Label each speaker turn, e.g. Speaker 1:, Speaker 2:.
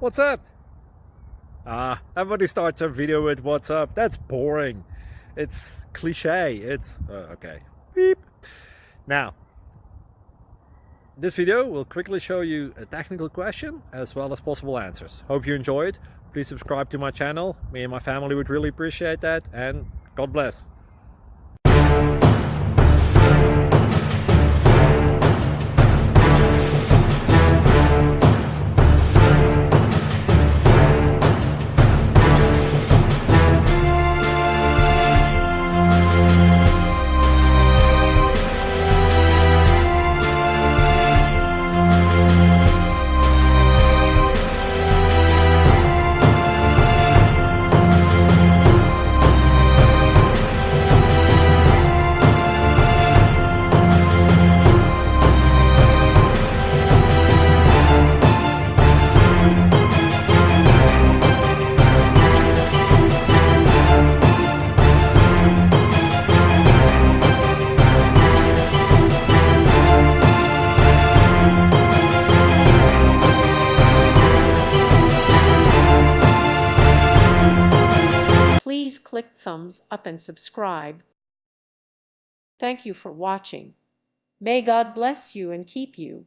Speaker 1: What's up? Everybody starts a video with what's up. That's boring. It's cliche. It's okay. Beep. Now, this video will quickly show you a technical question as well as possible answers. Hope you enjoyed. Please subscribe to my channel. Me and my family would really appreciate that, and God bless.
Speaker 2: Please click thumbs up and subscribe. Thank you for watching. May God bless you and keep you.